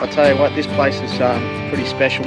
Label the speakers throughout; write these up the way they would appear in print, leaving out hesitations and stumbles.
Speaker 1: I'll tell you what, this place is pretty special.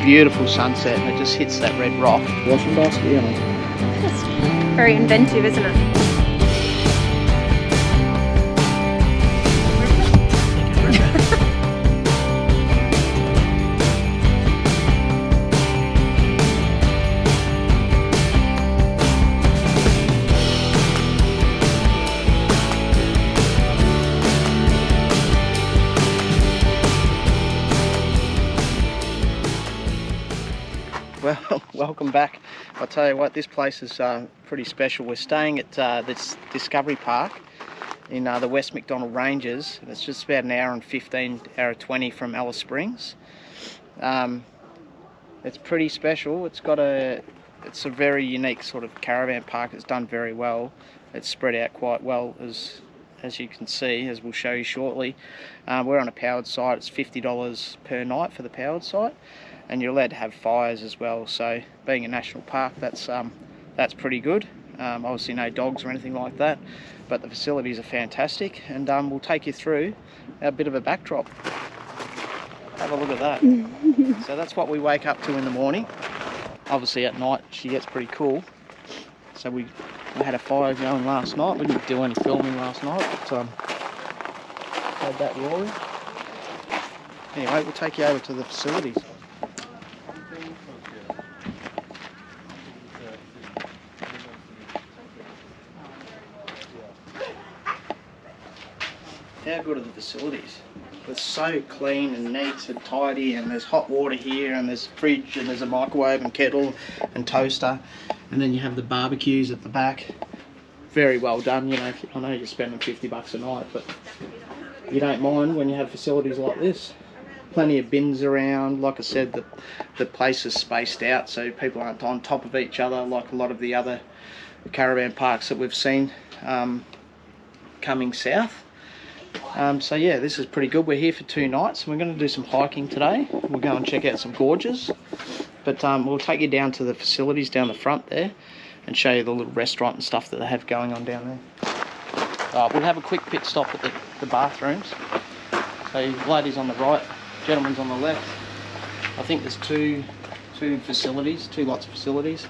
Speaker 1: Beautiful sunset, and it just hits that red rock. Washing basket, yeah.
Speaker 2: That's very inventive, isn't it?
Speaker 1: Well, welcome back. I'll tell you what, this place is pretty special. We're staying at this Discovery Park in the West Macdonnell Ranges, and it's just about an hour and 15, hour 20 from Alice Springs. It's pretty special. It's a very unique sort of caravan park. It's done very well. It's spread out quite well, as you can see, as we'll show you shortly. We're on a powered site. It's $50 per night for the powered site, and you're allowed to have fires as well. So being a national park, that's pretty good. Obviously no dogs or anything like that, but the facilities are fantastic, and we'll take you through a bit of a backdrop. Have a look at that. So that's what we wake up to in the morning. Obviously at night she gets pretty cool. So we had a fire going last night. We didn't do any filming last night, but had that roaring. Anyway, we'll take you over to the facilities. How good are the facilities? It's so clean and neat and tidy, and there's hot water here, and there's fridge, and there's a microwave and kettle and toaster, and then you have the barbecues at the back. Very well done, you know. I know you're spending $50 a night, but you don't mind when you have facilities like this. Plenty of bins around. Like I said, the place is spaced out so people aren't on top of each other like a lot of the other caravan parks that we've seen coming south. So yeah, this is pretty good. We're here for 2 nights. We're going to do some hiking today. We'll go and check out some gorges, but we'll take you down to the facilities down the front there and show you the little restaurant and stuff that they have going on down there. We'll have a quick pit stop at the bathrooms. So ladies on the right, gentlemen's on the left. I think there's two facilities, 2 lots of facilities.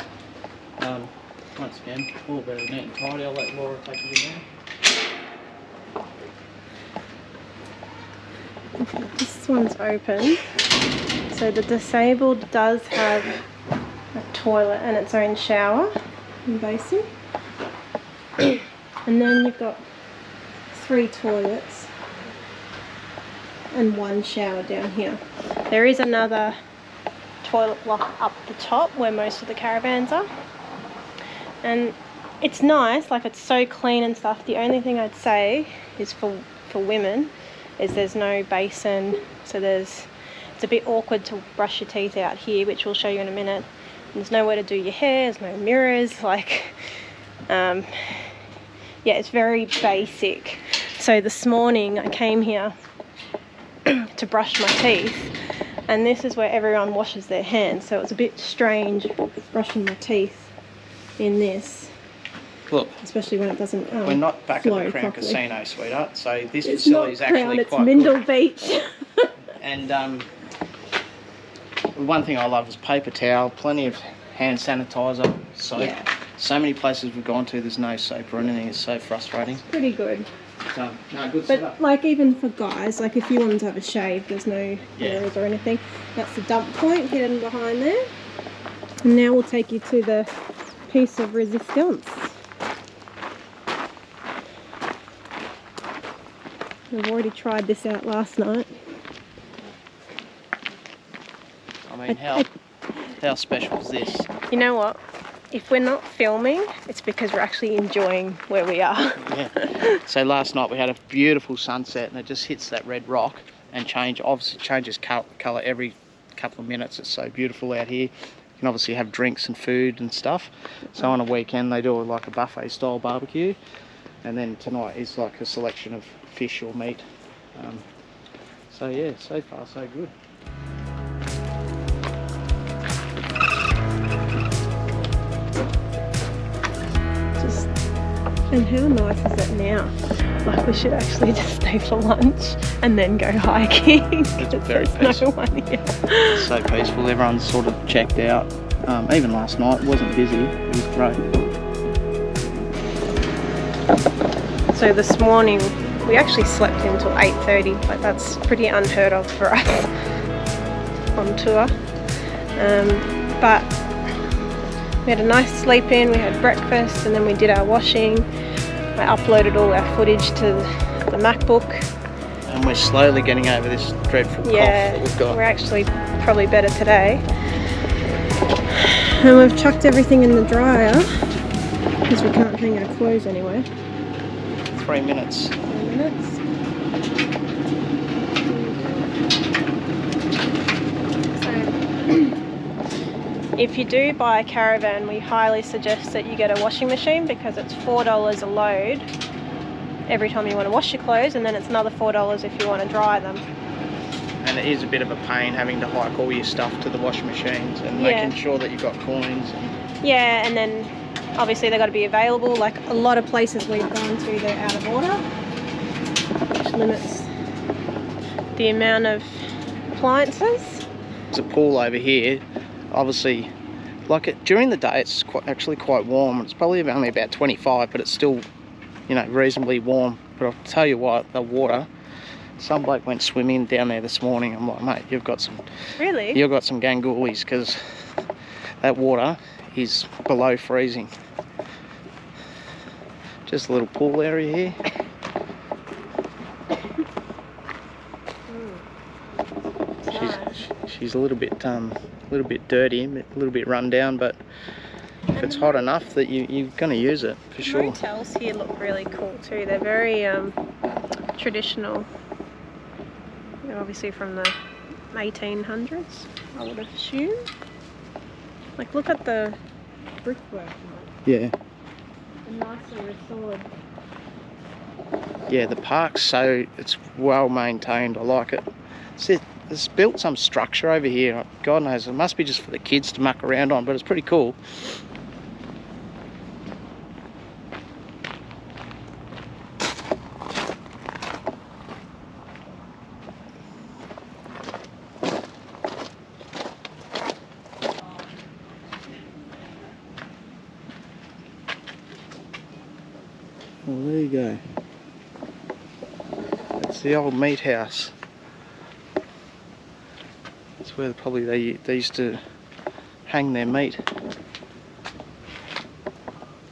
Speaker 1: Once again, all very neat and tidy. I'll let Laura take you down.
Speaker 2: Okay, this one's open. So the disabled does have a toilet and its own shower and basin. And then you've got 3 toilets and 1 shower down here. There is another toilet block up the top where most of the caravans are. And it's nice, like it's so clean and stuff. The only thing I'd say is for women is there's no basin, so it's a bit awkward to brush your teeth out here, which we'll show you in a minute. And there's nowhere to do your hair, there's no mirrors, like yeah, it's very basic. So this morning I came here to brush my teeth, and this is where everyone washes their hands, so it's a bit strange brushing my teeth in this.
Speaker 1: Look,
Speaker 2: especially when it doesn't
Speaker 1: we're not back at the Crown
Speaker 2: properly.
Speaker 1: Casino, sweetheart, so this facility is actually
Speaker 2: it's
Speaker 1: quite
Speaker 2: Mindle
Speaker 1: good.
Speaker 2: Beach.
Speaker 1: And one thing I love is paper towel, plenty of hand sanitizer, soap.
Speaker 2: Yeah.
Speaker 1: So many places we've gone to, there's no soap or anything. It's so frustrating.
Speaker 2: Pretty good.
Speaker 1: So, no, good
Speaker 2: But
Speaker 1: setup.
Speaker 2: like even for guys, like if you wanted to have a shave, there's no mirrors or anything. That's the dump point hidden behind there. And now we'll take you to the piece of resistance. We've already tried this out last night.
Speaker 1: I mean, how special is this?
Speaker 2: You know what? If we're not filming, it's because we're actually enjoying where we are.
Speaker 1: Yeah. So last night we had a beautiful sunset, and it just hits that red rock and obviously changes colour every couple of minutes. It's so beautiful out here. You can obviously have drinks and food and stuff. So on a weekend they do like a buffet style barbecue, and then tonight is like a selection of fish or meat. So yeah, so far so good.
Speaker 2: And how nice is it now? Like, we should actually just stay for lunch and then go hiking.
Speaker 1: It's very
Speaker 2: there's
Speaker 1: peaceful.
Speaker 2: no one here.
Speaker 1: It's so peaceful. Everyone's sort of checked out. Even last night, it wasn't busy. It was great.
Speaker 2: So this morning, we actually slept until 8:30. Like, that's pretty unheard of for us on tour. But we had a nice sleep in, we had breakfast, and then we did our washing. I uploaded all our footage to the MacBook.
Speaker 1: And we're slowly getting over this dreadful cough that we've got.
Speaker 2: We're actually probably better today. And we've chucked everything in the dryer because we can't hang our clothes anywhere.
Speaker 1: 3 minutes.
Speaker 2: 3 minutes. If you do buy a caravan, we highly suggest that you get a washing machine because it's $4 a load every time you want to wash your clothes, and then it's another $4 if you want to dry them.
Speaker 1: And it is a bit of a pain having to hike all your stuff to the washing machines and making sure that you've got coins.
Speaker 2: Yeah, and then obviously they've got to be available. Like, a lot of places we've gone to, they're out of order, which limits the amount of appliances.
Speaker 1: There's a pool over here. Obviously, during the day it's actually quite warm. It's probably only about 25, but it's still, you know, reasonably warm. But I'll tell you what, the water, some bloke went swimming down there this morning. I'm like, mate, you've got some gangoolies, because that water is below freezing. Just a little pool area here. She's a little bit dirty, a little bit run down, but if it's hot enough that you're going to use it for sure.
Speaker 2: The hotels here look really cool too. They're very traditional. They're obviously from the 1800s, I would assume. Like, look at the brickwork.
Speaker 1: Yeah.
Speaker 2: And nicely restored.
Speaker 1: Yeah, the park's it's well maintained. I like it. There's built some structure over here. God knows, it must be just for the kids to muck around on, but it's pretty cool. Well, there you go. That's the old meat house. That's where probably they used to hang their meat.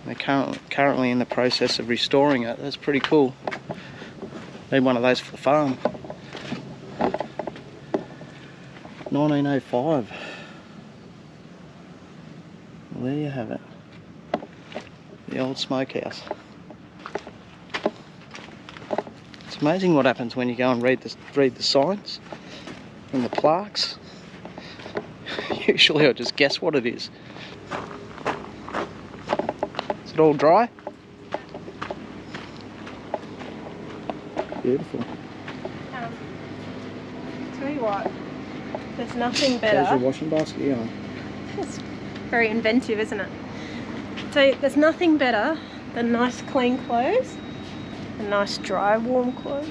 Speaker 1: They're currently in the process of restoring it. That's pretty cool. Need one of those for the farm. 1905. Well, there you have it. The old smokehouse. It's amazing what happens when you go and read the signs and the plaques. Usually I just guess what it is. Is it all dry? Beautiful.
Speaker 2: Tell you what, there's nothing better.
Speaker 1: There's your washing basket, yeah.
Speaker 2: It's very inventive, isn't it? So there's nothing better than nice clean clothes and nice dry warm clothes.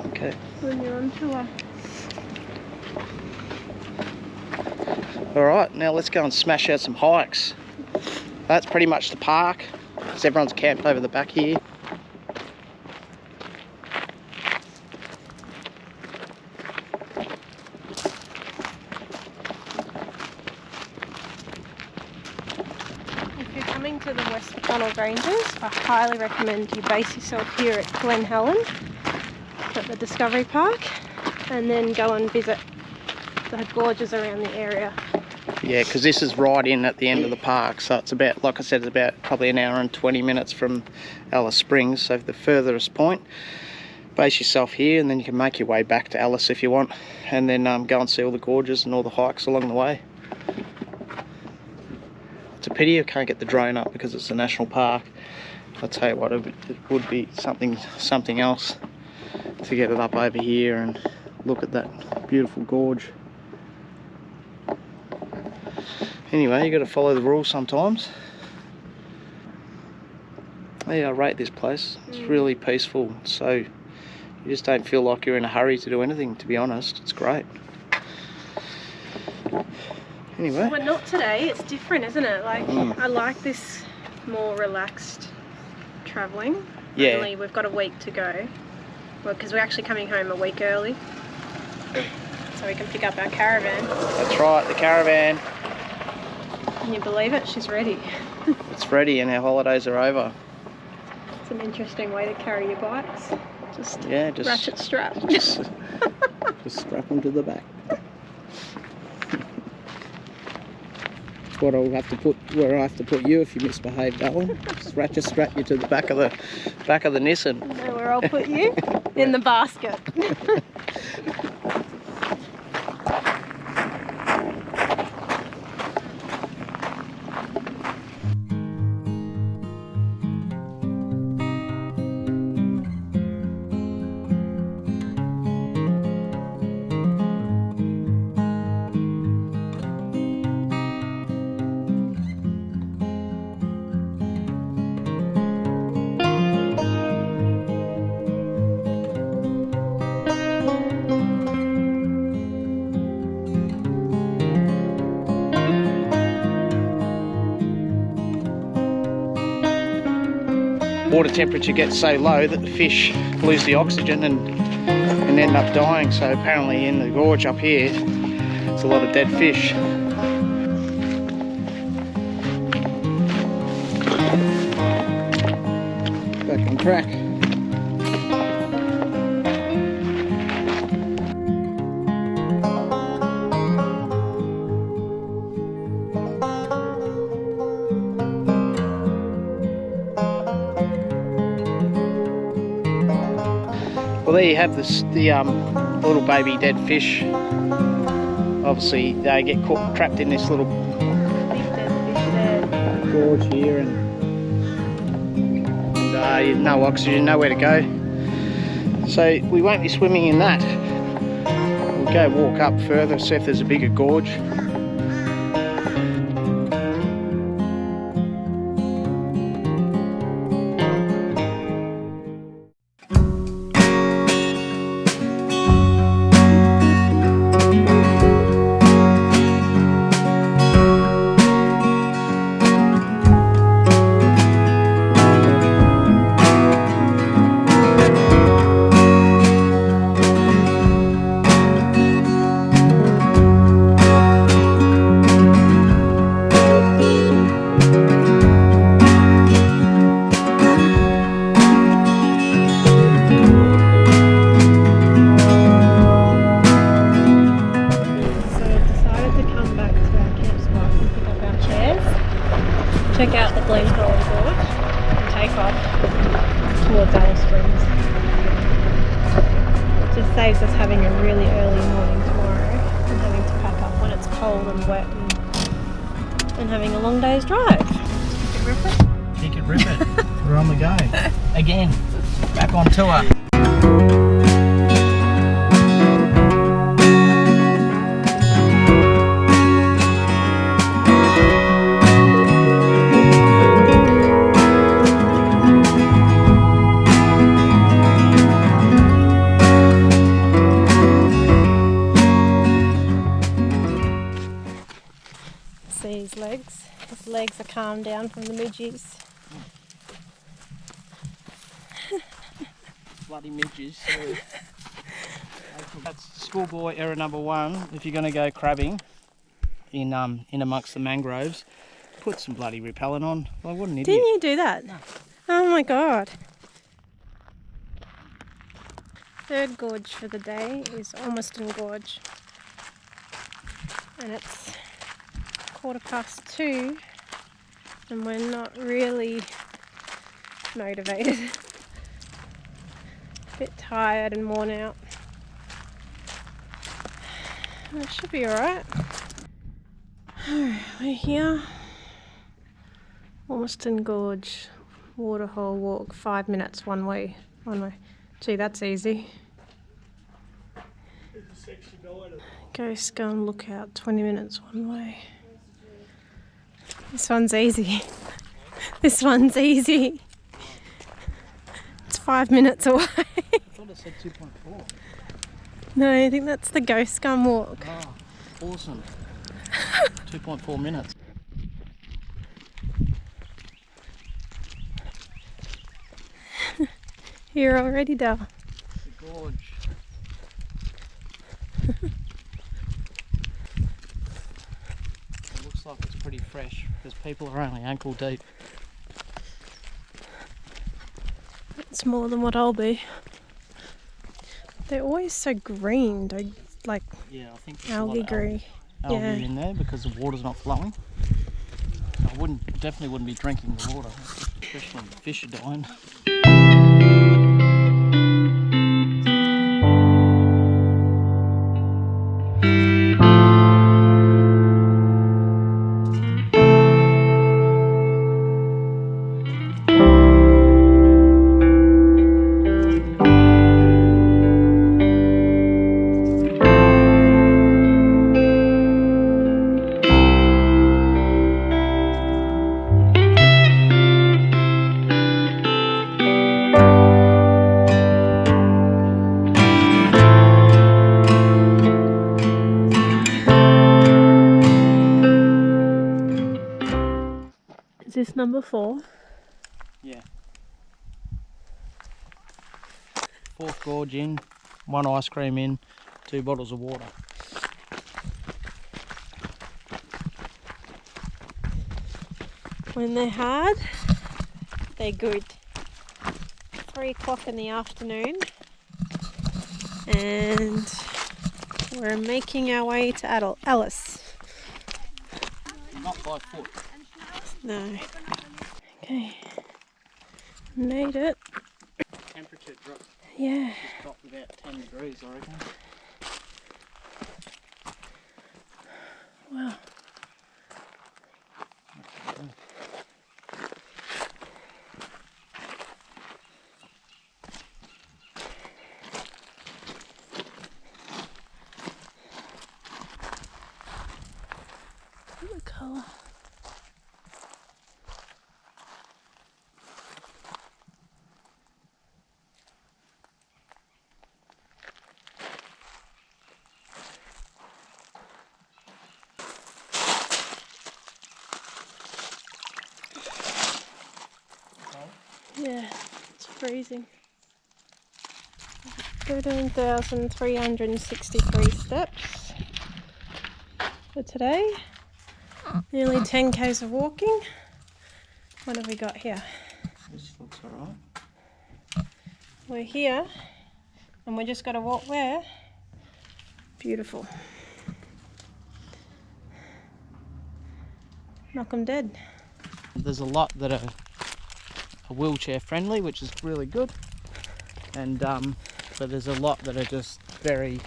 Speaker 1: Okay.
Speaker 2: When you're on tour.
Speaker 1: Alright, now let's go and smash out some hikes. That's pretty much the park, because everyone's camped over the back here.
Speaker 2: If you're coming to the West Macdonnell Ranges, I highly recommend you base yourself here at Glen Helen, at the Discovery Park, and then go and visit the gorges around the area.
Speaker 1: Yeah, because this is right in at the end of the park, so it's about, like I said, it's about probably an hour and 20 minutes from Alice Springs, so the furthest point. Base yourself here and then you can make your way back to Alice if you want, and then go and see all the gorges and all the hikes along the way. It's a pity I can't get the drone up because it's a national park. I'll tell you what, it would be something else to get it up over here and look at that beautiful gorge. Anyway, you got to follow the rules sometimes. Yeah, I rate this place. It's really peaceful. So you just don't feel like you're in a hurry to do anything, to be honest. It's great. Anyway.
Speaker 2: Well, not today. It's different, isn't it? Like, I like this more relaxed travelling.
Speaker 1: Yeah.
Speaker 2: Only we've got a week to go. Well, because we're actually coming home a week early. So we can pick up our caravan.
Speaker 1: That's right, the caravan.
Speaker 2: Can you believe it? She's ready.
Speaker 1: It's ready and our holidays are over.
Speaker 2: It's an interesting way to carry your bikes. Just ratchet strap.
Speaker 1: Just strap them to the back. That's what I'll have to put where I have to put you if you misbehave, Alan. Just ratchet strap you to the back of the Nissan.
Speaker 2: You know where I'll put you? In the basket.
Speaker 1: Water temperature gets so low that the fish lose the oxygen and end up dying. So apparently in the gorge up here, there's a lot of dead fish. Back on track. Well, there you have the little baby dead fish. Obviously, they get caught, trapped in this little gorge here, and no oxygen, nowhere to go. So we won't be swimming in that. We'll go walk up further, see if there's a bigger gorge. 'cause it saves us having a really early morning tomorrow and having to pack up when it's cold and wet and having a long day's drive. Kick it, rip it? Kick it, rip it. We're on the go. Again, back on tour.
Speaker 2: See his legs are calmed down from the midges.
Speaker 1: Bloody midges. So that's schoolboy error number one. If you're going to go crabbing in amongst the mangroves, put some bloody repellent on. Well, what an idiot.
Speaker 2: Didn't you do that?
Speaker 1: No.
Speaker 2: Oh my god. Third gorge for the day is Ormiston Gorge. And it's 2:15 and we're not really motivated. A bit tired and worn out. It should be alright. We're here. Ormiston Gorge, waterhole walk, 5 minutes one way. Gee, that's easy. Ghost Gun Lookout, 20 minutes one way. This one's easy. This one's easy. 5 minutes away.
Speaker 1: I thought it said 2.4.
Speaker 2: No, I think that's the Ghost Gun walk.
Speaker 1: Oh, awesome. 2.4 minutes.
Speaker 2: Here already, Dal.
Speaker 1: The gorge. It looks like it's pretty fresh because people are only ankle deep.
Speaker 2: It's more than what I'll be. They're always so green, like
Speaker 1: Yeah, I think there's a lot
Speaker 2: algae
Speaker 1: of
Speaker 2: green.
Speaker 1: algae
Speaker 2: Yeah.
Speaker 1: in there because the water's not flowing. I definitely wouldn't be drinking the water, especially when the fish are dying.
Speaker 2: Is this number 4?
Speaker 1: Yeah. 4th gorge in, 1 ice cream in, 2 bottles of water.
Speaker 2: When they're hard, they're good. 3 o'clock in the afternoon, and we're making our way to Alice.
Speaker 1: Not by foot.
Speaker 2: No. Okay. Made it.
Speaker 1: Temperature dropped.
Speaker 2: Yeah.
Speaker 1: Just dropped about 10 degrees, I reckon.
Speaker 2: Wow. Look at the colour. Yeah, it's freezing. 13,363 steps for today. Nearly 10 k's of walking. What have we got here?
Speaker 1: This looks alright.
Speaker 2: We're here and we just got to walk where? Beautiful. Knock 'em dead.
Speaker 1: There's a lot that are wheelchair friendly, which is really good, and but there's a lot that are just very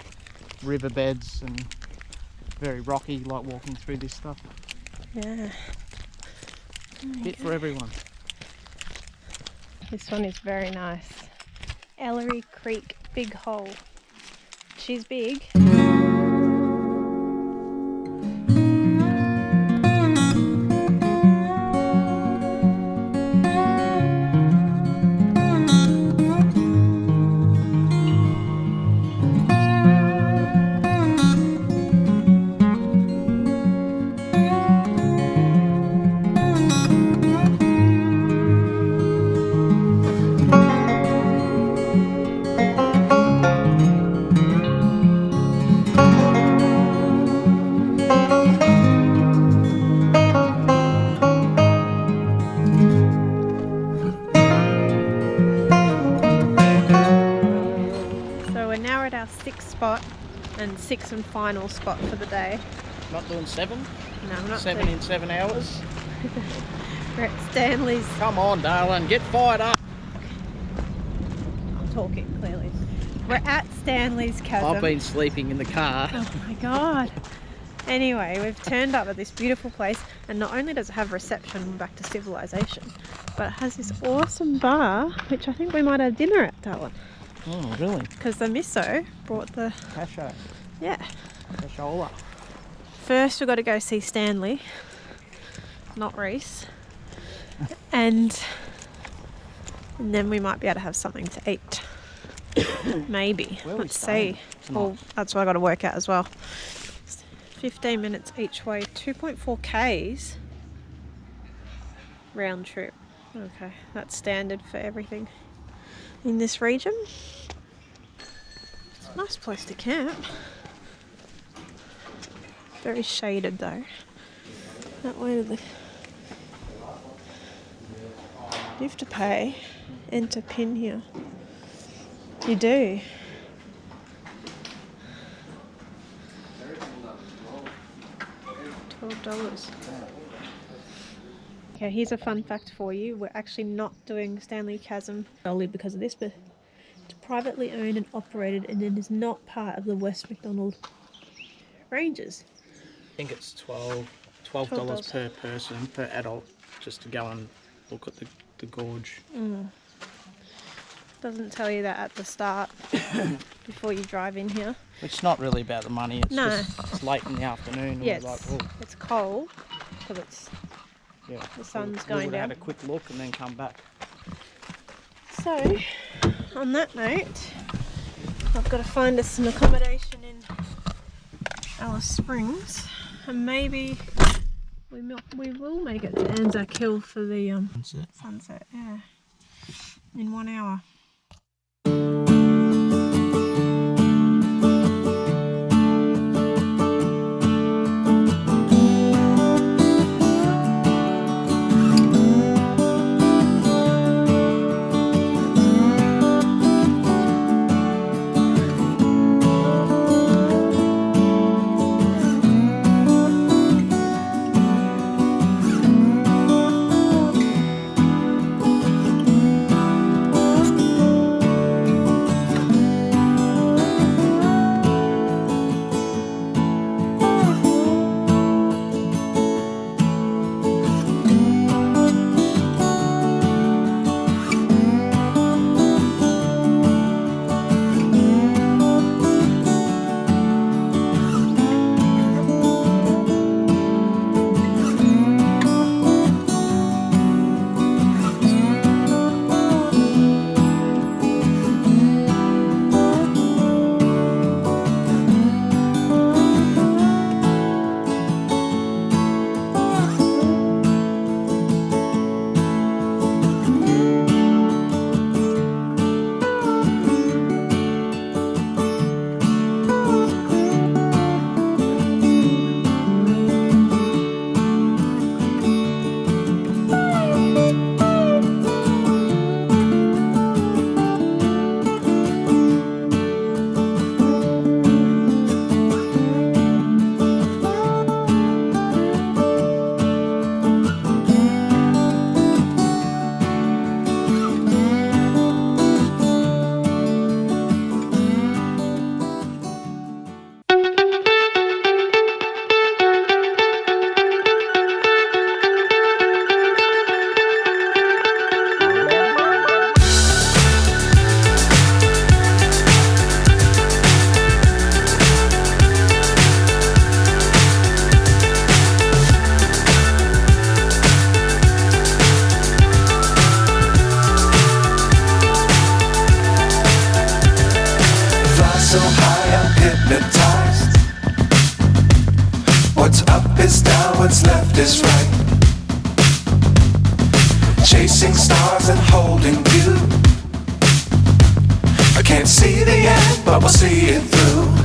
Speaker 1: riverbeds and very rocky, like walking through this stuff.
Speaker 2: Yeah.
Speaker 1: Bit for everyone.
Speaker 2: This one is very nice. Ellery Creek Big Hole. She's big. And 6th and final spot for the day.
Speaker 1: Not doing 7?
Speaker 2: No, I'm not
Speaker 1: 7 in 7 hours?
Speaker 2: We're at Stanley's.
Speaker 1: Come on, darling, get fired up.
Speaker 2: I'm talking clearly. We're at Stanley's Chasm.
Speaker 1: I've been sleeping in the car.
Speaker 2: Oh my god. Anyway, we've turned up at this beautiful place, and not only does it have reception back to civilization, but it has this awesome bar, which I think we might have dinner at, darling.
Speaker 1: Oh, really?
Speaker 2: Because the misso brought the...
Speaker 1: Casho.
Speaker 2: Yeah.
Speaker 1: Cashola.
Speaker 2: First we've got to go see Stanley, not Reese. And And then we might be able to have something to eat. Maybe.
Speaker 1: Where are we
Speaker 2: Let's
Speaker 1: staying
Speaker 2: see.
Speaker 1: tonight?
Speaker 2: Well, that's what I got to work out as well. 15 minutes each way, 2.4 Ks round trip. Okay, that's standard for everything in this region. It's a nice place to camp. Very shaded though. That way to the... You have to pay. Enter PIN here. You do. $12. Okay, here's a fun fact for you. We're actually not doing Stanley Chasm only because of this, but it's privately owned and operated, and it is not part of the West Macdonnell Ranges.
Speaker 1: I think it's $12 per person, per adult, just to go and look at the gorge.
Speaker 2: Doesn't tell you that at the start before you drive in here.
Speaker 1: It's not really about the money. It's
Speaker 2: No.
Speaker 1: just it's late in the afternoon. And
Speaker 2: Yeah,
Speaker 1: we're like, oh,
Speaker 2: it's cold because it's
Speaker 1: yeah.
Speaker 2: the sun's
Speaker 1: we
Speaker 2: going
Speaker 1: would have
Speaker 2: down.
Speaker 1: had a quick look and then come back.
Speaker 2: So, on that note, I've got to find us some accommodation in Alice Springs, and maybe we will make it to Anzac Hill for the sunset. Yeah, in 1 hour.
Speaker 3: what's left is right. Chasing stars and holding you. I can't see the end, but we'll see it through.